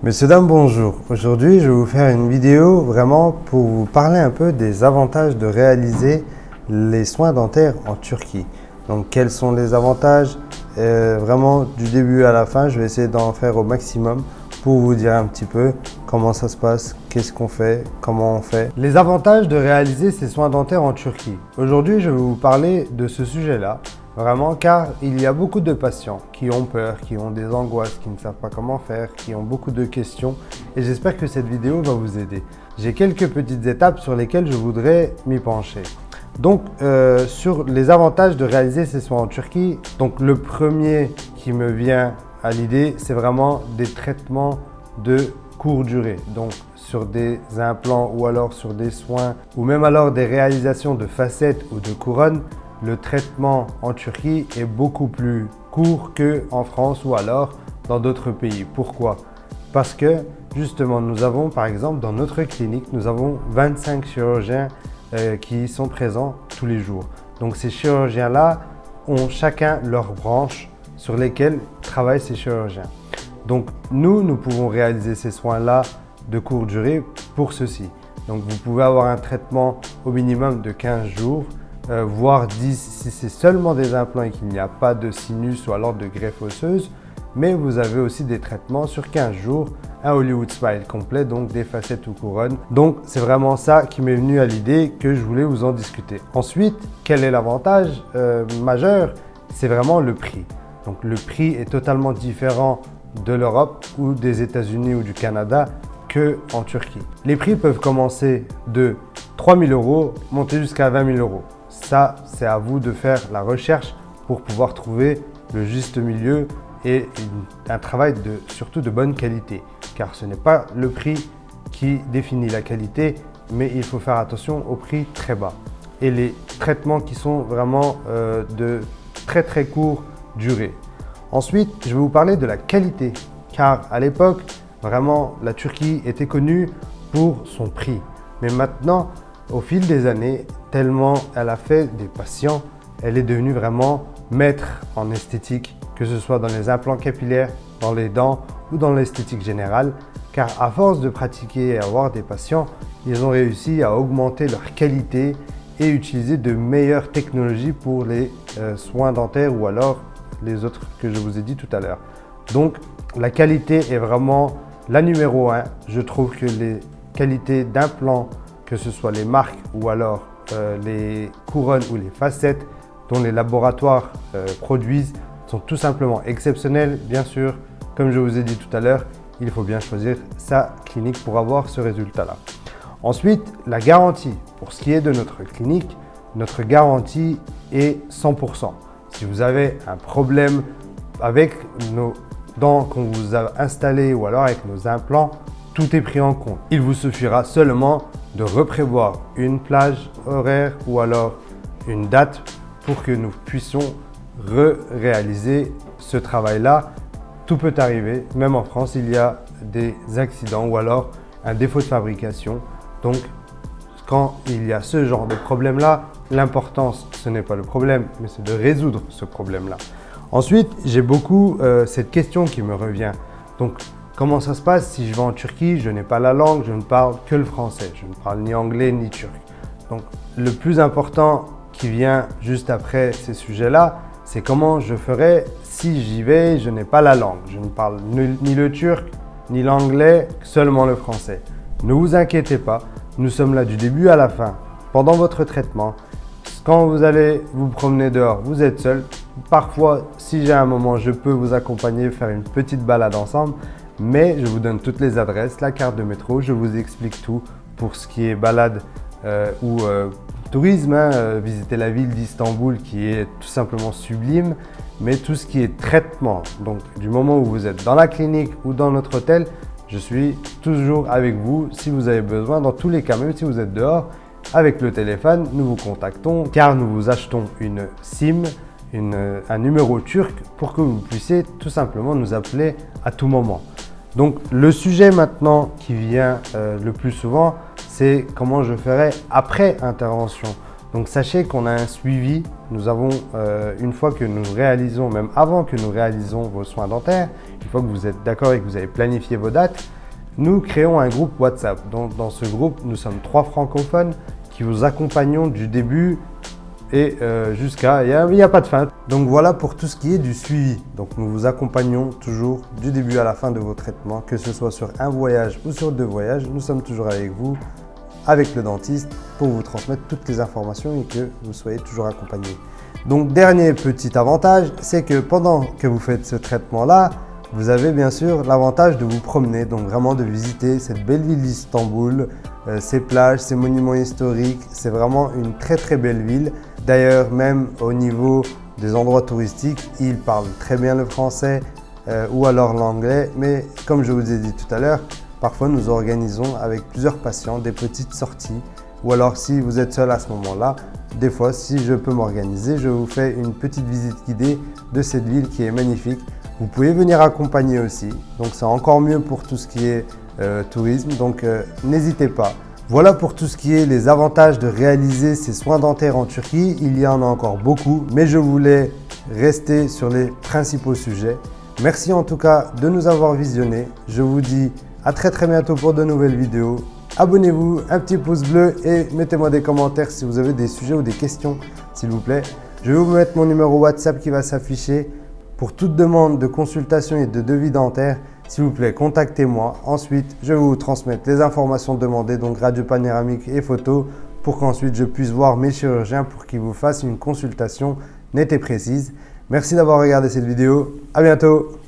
Messieurs, dames, bonjour. Aujourd'hui, je vais vous faire une vidéo vraiment pour vous parler un peu des avantages de réaliser les soins dentaires en Turquie. Donc, quels sont les avantages? Vraiment, du début à la fin, je vais essayer d'en faire au maximum pour vous dire un petit peu comment ça se passe, qu'est-ce qu'on fait, comment on fait. Les avantages de réaliser ces soins dentaires en Turquie. Aujourd'hui, je vais vous parler de ce sujet-là. Vraiment, car il y a beaucoup de patients qui ont peur, qui ont des angoisses, qui ne savent pas comment faire, qui ont beaucoup de questions et j'espère que cette vidéo va vous aider. J'ai quelques petites étapes sur lesquelles je voudrais m'y pencher. Donc, sur les avantages de réaliser ces soins en Turquie, donc le premier qui me vient à l'idée, c'est vraiment des traitements de courte durée. Donc, sur des implants ou alors sur des soins ou même alors des réalisations de facettes ou de couronnes. Le traitement en Turquie est beaucoup plus court qu'en France ou alors dans d'autres pays. Pourquoi? Parce que justement, nous avons par exemple dans notre clinique, nous avons 25 chirurgiens qui sont présents tous les jours. Donc ces chirurgiens-là ont chacun leur branche sur lesquelles travaillent ces chirurgiens. Donc nous pouvons réaliser ces soins-là de courte durée pour ceci. Donc vous pouvez avoir un traitement au minimum de 15 jours. Voire 10 si c'est seulement des implants et qu'il n'y a pas de sinus ou alors de greffe osseuse. Mais vous avez aussi des traitements sur 15 jours, un Hollywood Smile complet, donc des facettes ou couronnes. Donc c'est vraiment ça qui m'est venu à l'idée que je voulais vous en discuter. Ensuite, quel est l'avantage majeur? C'est vraiment le prix. Donc le prix est totalement différent de l'Europe ou des États-Unis ou du Canada qu'en Turquie. Les prix peuvent commencer de 3 000 €, monter jusqu'à 20 000 €. Ça, c'est à vous de faire la recherche pour pouvoir trouver le juste milieu et un travail surtout de bonne qualité. Car ce n'est pas le prix qui définit la qualité, mais il faut faire attention au prix très bas. Et les traitements qui sont vraiment de très courte durée. Ensuite, je vais vous parler de la qualité. Car à l'époque, vraiment, la Turquie était connue pour son prix. Mais maintenant, au fil des années, tellement elle a fait des patients, elle est devenue vraiment maître en esthétique, que ce soit dans les implants capillaires, dans les dents ou dans l'esthétique générale. Car à force de pratiquer et avoir des patients, ils ont réussi à augmenter leur qualité et utiliser de meilleures technologies pour les soins dentaires ou alors les autres que je vous ai dit tout à l'heure. Donc la qualité est vraiment la numéro 1. Je trouve que les qualités d'implants, que ce soit les marques ou alors les couronnes ou les facettes dont les laboratoires produisent sont tout simplement exceptionnelles. Bien sûr, comme je vous ai dit tout à l'heure, il faut bien choisir sa clinique pour avoir ce résultat-là. Ensuite, la garantie. Pour ce qui est de notre clinique, notre garantie est 100%. Si vous avez un problème avec nos dents qu'on vous a installées ou alors avec nos implants, tout est pris en compte. Il vous suffira seulement de reprévoir une plage horaire ou alors une date pour que nous puissions réaliser ce travail-là. Tout peut arriver, même en France, il y a des accidents ou alors un défaut de fabrication. Donc, quand il y a ce genre de problème-là, l'importance, ce n'est pas le problème, mais c'est de résoudre ce problème-là. Ensuite, j'ai beaucoup cette question qui me revient. Donc, comment ça se passe si je vais en Turquie, je n'ai pas la langue, je ne parle que le français, je ne parle ni anglais ni turc. Donc le plus important qui vient juste après ces sujets-là, c'est comment je ferai si j'y vais, je n'ai pas la langue. Je ne parle ni le turc, ni l'anglais, seulement le français. Ne vous inquiétez pas, nous sommes là du début à la fin, pendant votre traitement. Quand vous allez vous promener dehors, vous êtes seul. Parfois, si j'ai un moment, je peux vous accompagner, faire une petite balade ensemble. Mais je vous donne toutes les adresses, la carte de métro, je vous explique tout pour ce qui est balade ou tourisme, visiter la ville d'Istanbul qui est tout simplement sublime, mais tout ce qui est traitement, donc du moment où vous êtes dans la clinique ou dans notre hôtel, je suis toujours avec vous si vous avez besoin. Dans tous les cas, même si vous êtes dehors, avec le téléphone, nous vous contactons car nous vous achetons une SIM, un numéro turc pour que vous puissiez tout simplement nous appeler à tout moment. Donc le sujet maintenant qui vient le plus souvent, c'est comment je ferai après intervention. Donc sachez qu'on a un suivi. Nous avons, une fois que nous réalisons, même avant que nous réalisons vos soins dentaires, une fois que vous êtes d'accord et que vous avez planifié vos dates, Nous créons un groupe WhatsApp. Donc, dans ce groupe, nous sommes 3 francophones qui vous accompagnons du début et jusqu'à... Il n'y a pas de fin. Donc voilà pour tout ce qui est du suivi. Donc nous vous accompagnons toujours du début à la fin de vos traitements, que ce soit sur un voyage ou sur 2 voyages. Nous sommes toujours avec vous, avec le dentiste, pour vous transmettre toutes les informations et que vous soyez toujours accompagné. Donc dernier petit avantage, c'est que pendant que vous faites ce traitement-là, vous avez bien sûr l'avantage de vous promener, donc vraiment de visiter cette belle ville d'Istanbul, ses plages, ses monuments historiques. C'est vraiment une très belle ville. D'ailleurs, même au niveau des endroits touristiques, ils parlent très bien le français ou alors l'anglais. Mais comme je vous ai dit tout à l'heure, parfois nous organisons avec plusieurs patients des petites sorties. Ou alors si vous êtes seul à ce moment-là, des fois si je peux m'organiser, je vous fais une petite visite guidée de cette ville qui est magnifique. Vous pouvez venir accompagner aussi, donc c'est encore mieux pour tout ce qui est tourisme, donc n'hésitez pas. Voilà pour tout ce qui est les avantages de réaliser ces soins dentaires en Turquie. Il y en a encore beaucoup, mais je voulais rester sur les principaux sujets. Merci en tout cas de nous avoir visionnés. Je vous dis à très bientôt pour de nouvelles vidéos. Abonnez-vous, un petit pouce bleu et mettez-moi des commentaires si vous avez des sujets ou des questions, s'il vous plaît. Je vais vous mettre mon numéro WhatsApp qui va s'afficher. Pour toute demande de consultation et de devis dentaire, s'il vous plaît, contactez-moi. Ensuite, je vais vous transmettre les informations demandées, donc radio panoramique et photos, pour qu'ensuite je puisse voir mes chirurgiens pour qu'ils vous fassent une consultation nette et précise. Merci d'avoir regardé cette vidéo. À bientôt.